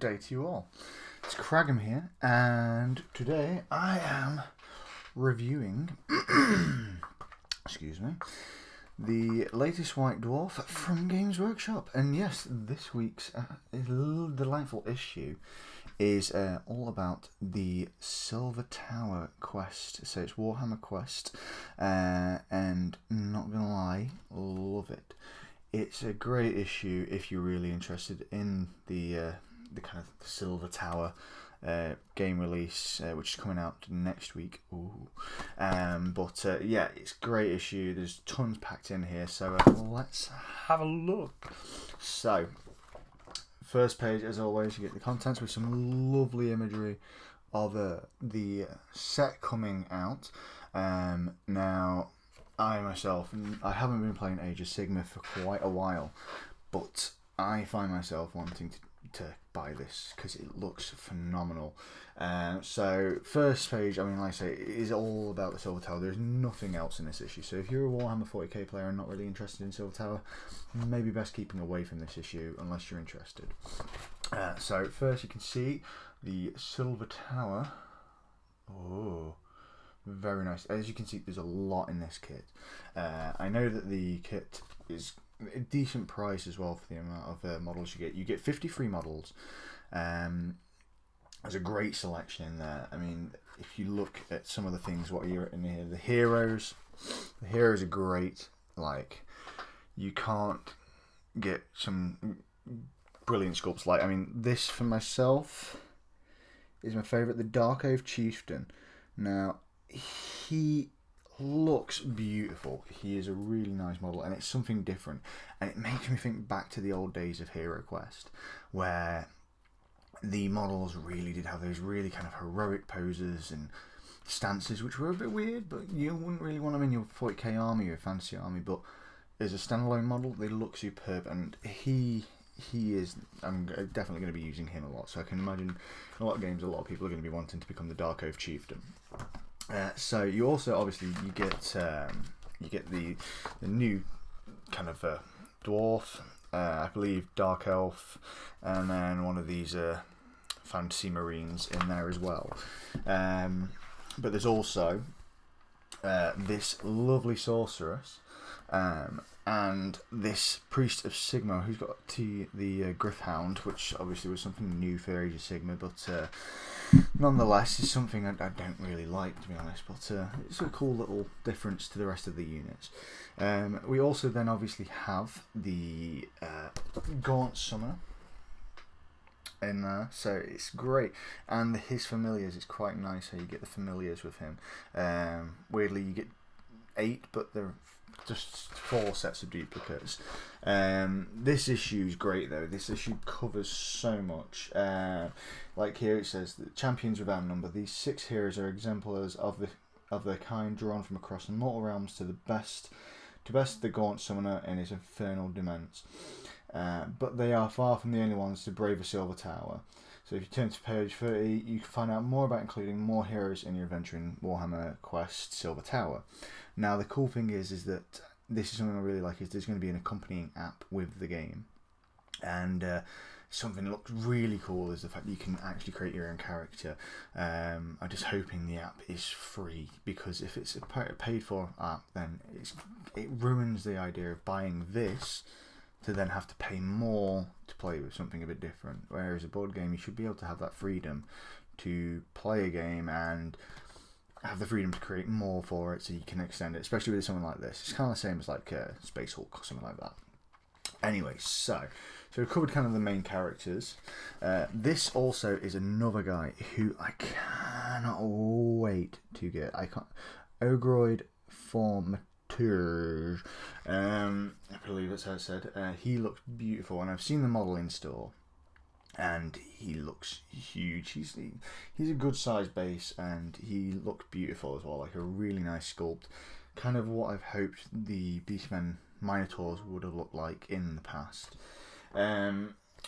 day to you all. It's Cragum here, and today I am reviewing, excuse me, the latest White Dwarf from Games Workshop. And yes, this week's delightful issue is all about the Silver Tower quest. So it's Warhammer quest, and not gonna lie, love it. It's a great issue if you're really interested in the kind of Silver Tower game release, which is coming out next week. Ooh. Yeah, it's a great issue. There's tons packed in here, so let's have a look. So, first page, as always, you get the contents with some lovely imagery of the set coming out. Now, I myself, I haven't been playing Age of Sigmar for quite a while, but I find myself wanting to buy this because it looks phenomenal. So first page, I mean, like I say, it is all about the Silver Tower. There's nothing else in this issue. So if you're a Warhammer 40k player and not really interested in Silver Tower, maybe best keeping away from this issue unless you're interested. So first you can see the Silver Tower. Oh, very nice. As you can see, there's a lot in this kit. I know that the kit is a decent price as well for the amount of models you get. You get 53 models. There's a great selection in there. I mean, if you look at some of the things, what are in here? The heroes are great. Like, you can't get some brilliant sculpts. Like, I mean, this for myself is my favourite, the Dark Oath Chieftain. Now, he looks beautiful. He is a really nice model, and it's something different, and it makes me think back to the old days of Hero Quest, where the models really did have those really kind of heroic poses and stances, which were a bit weird, but you wouldn't really want them in your 40k army or fantasy army. But as a standalone model, they look superb, and he is. I'm definitely going to be using him a lot, so I can imagine in a lot of games, a lot of people are going to be wanting to become the Dark Oath Chieftain. So you also obviously you get the new kind of dwarf, I believe Dark Elf, and then one of these fantasy marines in there as well. But there's also this lovely sorceress, and this priest of Sigmar who's got the Griffhound, which obviously was something new for Age of Sigmar, but nonetheless it's something I don't really like, to be honest, but it's a cool little difference to the rest of the units. We also then obviously have the Gaunt Summoner in there, so it's great, and his familiars, it's quite nice how you get the familiars with him. Weirdly, you get 8, but they're just 4 sets of duplicates. This issue is great though. This issue covers so much. Like here it says that champions without number. These 6 heroes are exemplars of their kind, drawn from across the mortal realms to best the Gaunt Summoner in his infernal demesnes. But they are far from the only ones to brave a Silver Tower. So if you turn to page 30, you can find out more about including more heroes in your adventure in Warhammer Quest Silver Tower. Now the cool thing is that this is something I really like, is there's going to be an accompanying app with the game. And something that looks really cool is the fact that you can actually create your own character. I'm just hoping the app is free, because if it's a paid for app, then it ruins the idea of buying this to then have to pay more to play with something a bit different. Whereas a board game, you should be able to have that freedom to play a game and have the freedom to create more for it, so you can extend it, especially with something like this. It's kind of the same as like Space Hulk or something like that. Anyway, so we've covered kind of the main characters. This also is another guy who I cannot wait to get. Ogroid Formateur. I believe that's how it said. He looks beautiful, and I've seen the model in store, and he looks huge. He's a good sized base, and he looked beautiful as well, like a really nice sculpt, kind of what I've hoped the Beastmen Minotaurs would have looked like in the past.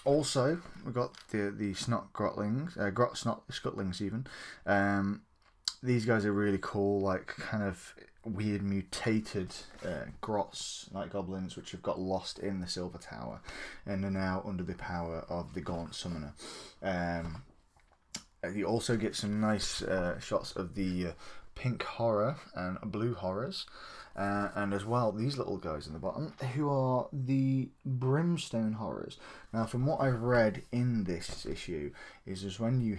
Also, we've got the Snot Grotlings, Snot Scutlings even. These guys are really cool, like kind of weird mutated grots like goblins, which have got lost in the Silver Tower and are now under the power of the Gaunt Summoner. You also get some nice shots of the pink horror and blue horrors, and as well these little guys in the bottom who are the brimstone horrors. Now, from what I've read in this issue, is when you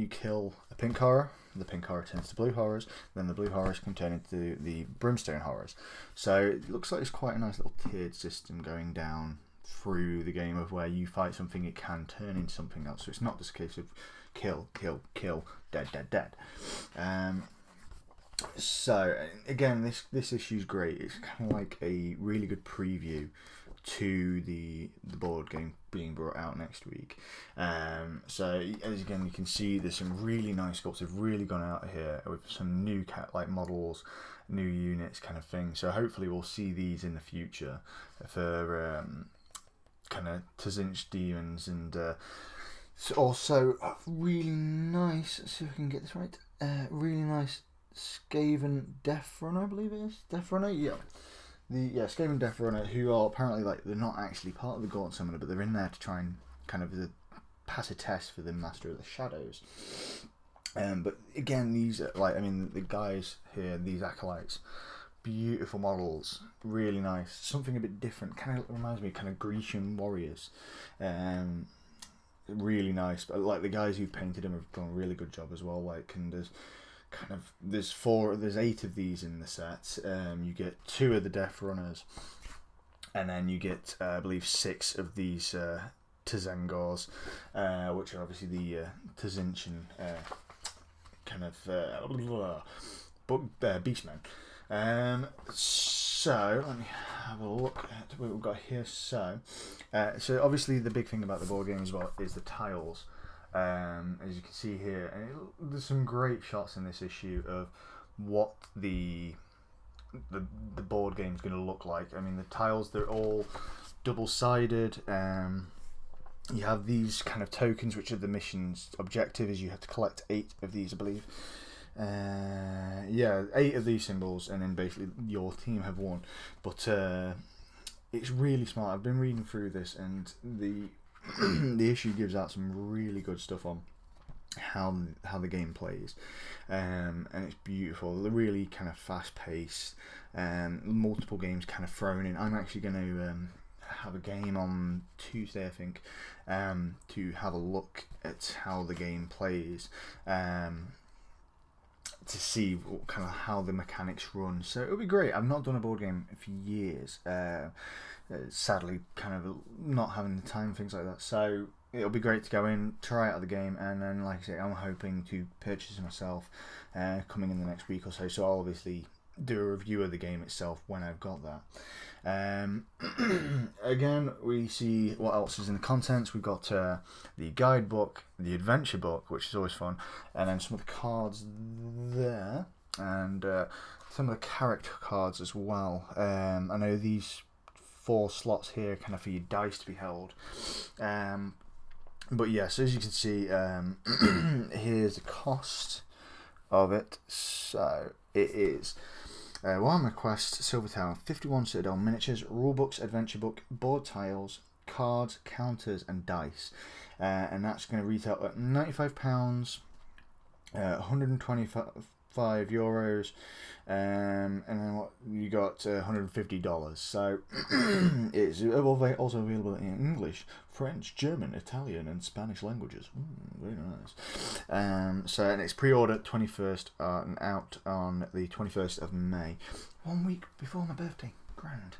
kill a pink horror, the pink horror turns to blue horrors, then the blue horrors can turn into the brimstone horrors. So it looks like it's quite a nice little tiered system going down through the game of where you fight something, it can turn into something else. So it's not just a case of kill, kill, kill, dead, dead, dead. So again, this issue's great. It's kind of like a really good preview to the board game being brought out next week. So as again, you can see there's some really nice sculpts have really gone out here with some new like models, new units kind of thing. So hopefully we'll see these in the future for kind of Tzinch demons, and also really nice, let's see if I can get this right, really nice Skaven Death Runner, I believe it is. Death Runner, yeah. Skaven Death Runner, who are apparently they're not actually part of the Gaunt Summoner, but they're in there to try and kind of pass a test for the Master of the Shadows. But again, these are the guys here, these acolytes, beautiful models, really nice, something a bit different. Kind of reminds me of kind of Grecian warriors. Really nice, but like the guys who've painted them have done a really good job as well. And there's 8 of these in the set. You get 2 of the Death Runners, and then you get I believe 6 of these Tzengors, which are obviously the Tzinchan kind of beastmen. So let me have a look at what we've got here. So obviously the big thing about the board game as well is the tiles. As you can see here, and there's some great shots in this issue of what the board game's going to look like. I mean, the tiles, they're all double-sided. You have these kind of tokens, which are the mission's objective, is you have to collect 8 of these, I believe. 8 of these symbols, and then basically your team have won. But it's really smart. I've been reading through this, and the issue gives out some really good stuff on how the game plays, and it's beautiful. They're really kind of fast paced, multiple games kind of thrown in. I'm actually going to have a game on Tuesday, I think, to have a look at how the game plays, to see kind of how the mechanics run. So it'll be great. I've not done a board game for years. Sadly, kind of not having the time, things like that. So it'll be great to go in, try out the game, and then, like I say, I'm hoping to purchase it myself coming in the next week or so. So I'll obviously do a review of the game itself when I've got that. Again, we see what else is in the contents. We've got the guidebook, the adventure book, which is always fun, and then some of the cards there, and some of the character cards as well. I know these 4 slots here kind of for your dice to be held. But yes, as you can see, here's the cost of it. So it is Warhammer Quest, Silver Tower, 51 Citadel miniatures, rulebooks, adventure book, board tiles, cards, counters, and dice. And that's going to retail at £95, 125 euros, and then what you got, $150. So it's also available in English, French, German, Italian, and Spanish languages. Very nice. So and it's pre-ordered 21st and out on the 21st of May, 1 week before my birthday. Grand.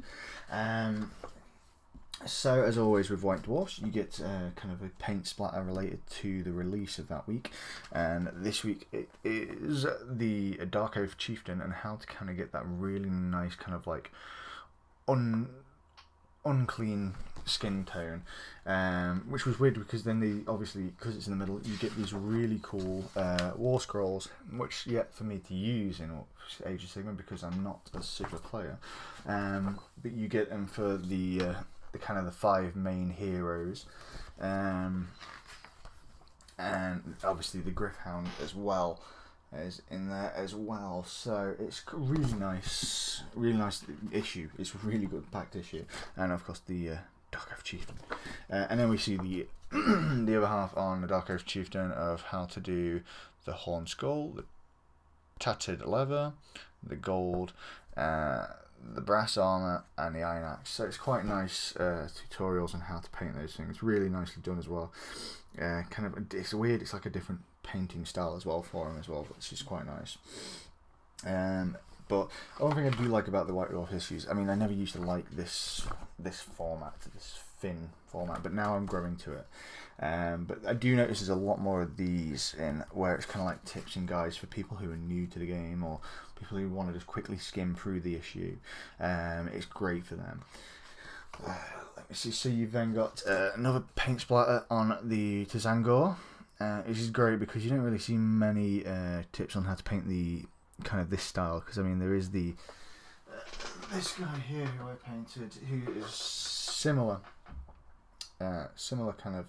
So, as always with White Dwarfs, you get kind of a paint splatter related to the release of that week. And this week it is the Dark Oath Chieftain, and how to kind of get that really nice kind of like unclean skin tone. Which was weird because then obviously, because it's in the middle, you get these really cool war scrolls, which yet for me to use in Age of Sigmar because I'm not a Sigmar player. But you get them for the kind of the 5 main heroes, and obviously the Gryph-hound as well. is in there as well. So it's really nice issue. It's a really good packed issue, and of course the Dark Oath Chieftain, and then we see the the other half on the Dark Oath Chieftain of how to do the Horn Skull, the Tattered Leather, the Gold, the Brass Armor, and the Iron Axe. So it's quite nice tutorials on how to paint those things. Really nicely done as well. Kind of, it's weird. It's like a different painting style as well for him as well, but it's just quite nice. But one thing I do like about the White Dwarf issues, I mean, I never used to like this format, this thin format, but now I'm growing to it. But I do notice there's a lot more of these in where it's kind of like tips and guides for people who are new to the game or people who want to just quickly skim through the issue. It's great for them. Let me see. So you've then got another paint splatter on the Tzangor. Which is great because you don't really see many tips on how to paint the kind of this style, because I mean there is the this guy here who I painted who is similar kind of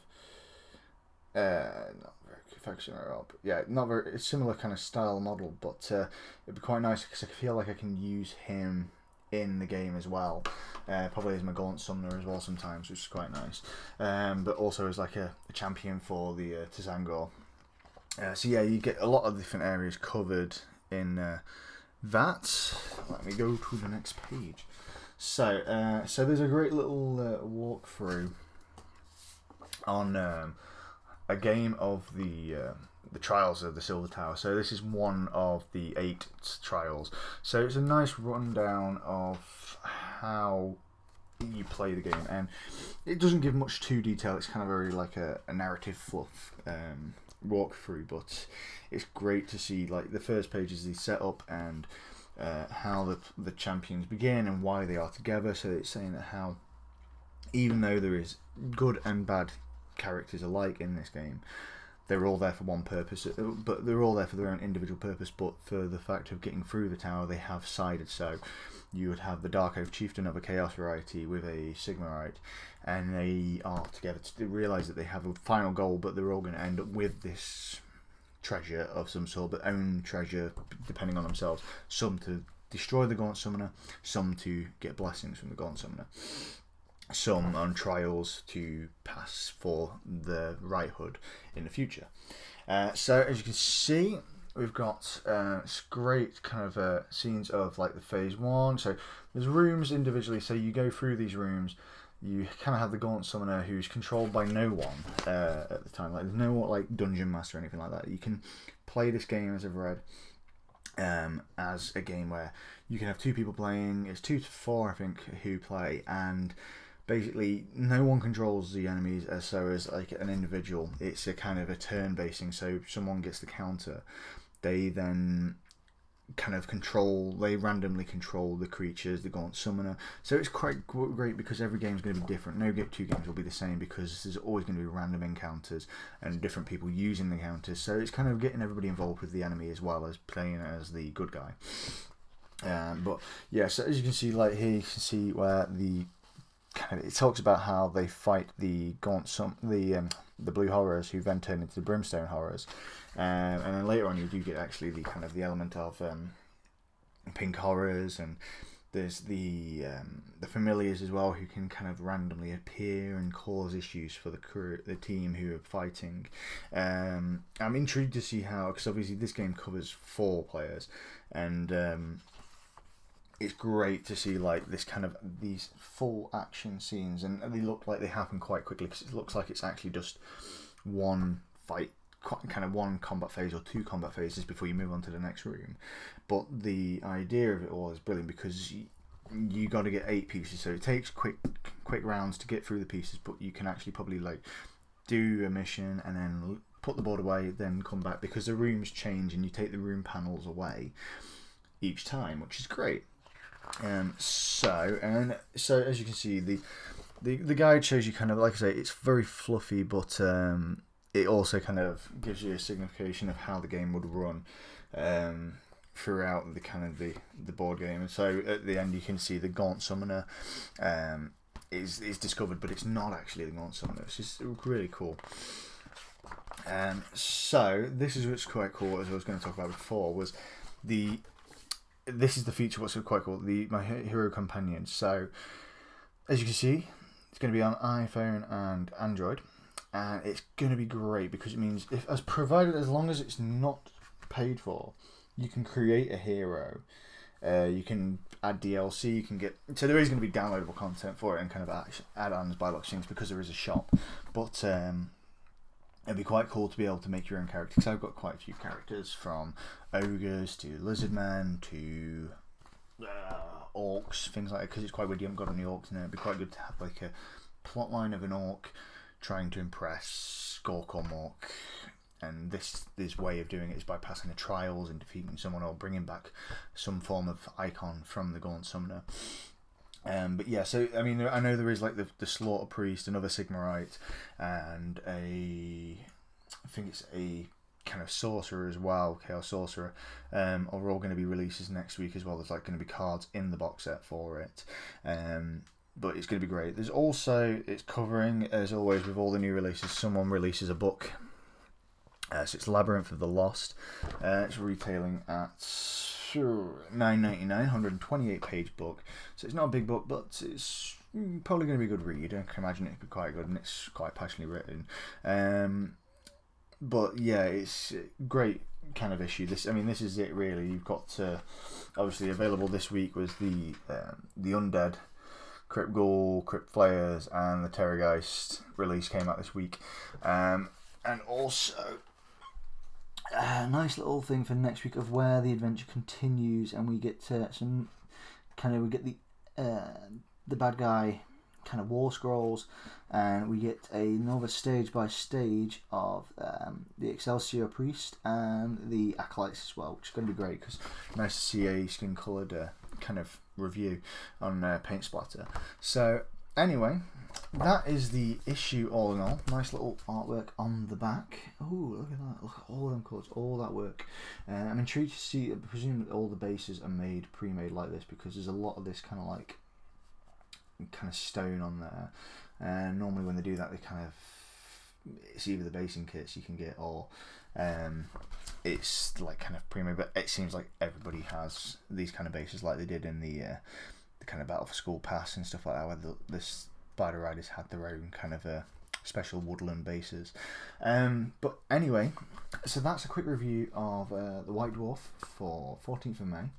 not very affectionate up, yeah, not very similar kind of style model, but it'd be quite nice because I feel like I can use him in the game as well, probably as my Gaunt Summoner as well sometimes, which is quite nice, but also as like a champion for the Tzangor. So yeah, you get a lot of different areas covered in that. Let me go to the next page. So so there's a great little walkthrough on a game of the Trials of the Silver Tower. So this is one of the 8 trials. So it's a nice rundown of how you play the game, and it doesn't give much to detail. It's kind of very like a narrative fluff walkthrough, but it's great to see like the first page is the setup and how the champions begin and why they are together. So it's saying that how even though there is good and bad characters alike in this game, they're all there for one purpose, but they're all there for their own individual purpose, but for the fact of getting through the tower they have sided. So you would have the Dark Oath Chieftain of a Chaos variety with a Sigmarite, and they are together to realise that they have a final goal, but they're all going to end up with this treasure of some sort, but own treasure depending on themselves. Some to destroy the Gaunt Summoner, some to get blessings from the Gaunt Summoner, some on trials to pass for the Righthood in the future. So as you can see, we've got great kind of scenes of like the phase 1. So there's rooms individually, so you go through these rooms. You kind of have the Gaunt Summoner who's controlled by no one at the time. Like there's no like dungeon master or anything like that. You can play this game, as I've read, as a game where you can have 2 people playing. It's 2 to 4, I think, who play, and basically no one controls the enemies as so as like an individual. It's a kind of a turn basing, so if someone gets the counter, they then kind of randomly control the creatures, the Gaunt Summoner. So it's quite great because every game is going to be different. No 2 games will be the same because there's always going to be random encounters and different people using the counters. So it's kind of getting everybody involved with the enemy as well as playing as the good guy. But yeah, so as you can see, like here you can see where it talks about how they fight the the Blue Horrors, who then turn into the Brimstone Horrors, and then later on you do get actually the kind of the element of Pink Horrors, and there's the Familiars as well, who can kind of randomly appear and cause issues for the team who are fighting. I'm intrigued to see how, because obviously this game covers 4 players, and it's great to see like this kind of these full action scenes, and they look like they happen quite quickly because it looks like it's actually just one fight, kind of one combat phase or 2 combat phases before you move on to the next room. But the idea of it all is brilliant because you got to get 8 pieces, so it takes quick rounds to get through the pieces, but you can actually probably like do a mission and then put the board away, then come back, because the rooms change and you take the room panels away each time, which is great. So as you can see, the guide shows you kind of, like I say, it's very fluffy, but it also kind of gives you a signification of how the game would run throughout the kind of the board game. And so at the end you can see the Gaunt Summoner is discovered, but it's not actually the Gaunt Summoner. It's just really cool. So this is what's quite cool, as I was going to talk about before, was this is the feature what's quite cool, my hero companion. So as you can see, it's going to be on iPhone and Android, and it's going to be great because it means as long as it's not paid for, you can create a hero. You can add DLC. You can get, so there is going to be downloadable content for it and kind of add-ons, buy box things, because there is a shop. But it'd be quite cool to be able to make your own character, because I've got quite a few characters, from ogres to lizardmen to orcs, things like that, because it's quite weird you haven't got any orcs in it. It'd be quite good to have like a plot line of an orc trying to impress Gorkomork, and this way of doing it is by passing the trials and defeating someone or bringing back some form of icon from the Gaunt Summoner. But yeah, so I mean, I know there is like the Slaughter Priest, another Sigmarite, and I think it's a kind of sorcerer as well, Chaos Sorcerer, are all going to be releases next week as well. There's like going to be cards in the box set for it, but it's going to be great. There's also, it's covering, as always with all the new releases, someone releases a book. So it's Labyrinth of the Lost. It's retailing at $9.99, 128-page book. So it's not a big book, but it's probably going to be a good read. I can imagine it could be quite good, and it's quite passionately written. But yeah, it's a great kind of issue. This is it really. You've got obviously available this week was the Undead, Crypt Ghoul, Crypt Flayers, and the Terrorgeist release came out this week. And also a nice little thing for next week of where the adventure continues, and we get we get the bad guy kind of war scrolls, and we get another stage by stage of the Excelsior Priest and the Acolytes as well, which is going to be great because nice to see a skin coloured kind of review on Paint Splatter. So anyway, that is the issue all in all. Nice little artwork on the back. Oh, look at that. Look at all them colours, all that work. I'm intrigued to see, I presume that all the bases are pre-made like this, because there's a lot of this kind of stone on there. And normally when they do that, it's either the basing kits you can get, or it's like kind of pre-made. But it seems like everybody has these kind of bases, like they did in the kind of Battle for School Pass and stuff like that, where the Spider Riders had their own kind of special woodland bases. But anyway, so that's a quick review of the White Dwarf for 14th of May.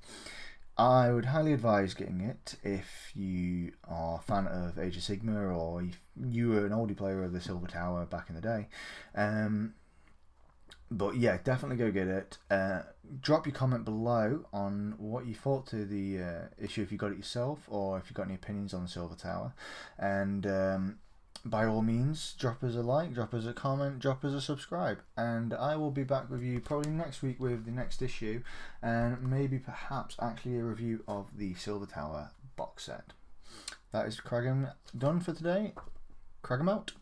I would highly advise getting it if you are a fan of Age of Sigmar, or if you were an oldie player of the Silver Tower back in the day. But yeah, definitely go get it. Drop your comment below on what you thought to the issue, if you got it yourself, or if you got any opinions on the Silver Tower. And by all means, drop us a like, drop us a comment, drop us a subscribe, and I will be back with you probably next week with the next issue, and maybe perhaps actually a review of the Silver Tower box set. That is Cragum done for today. Cragum out.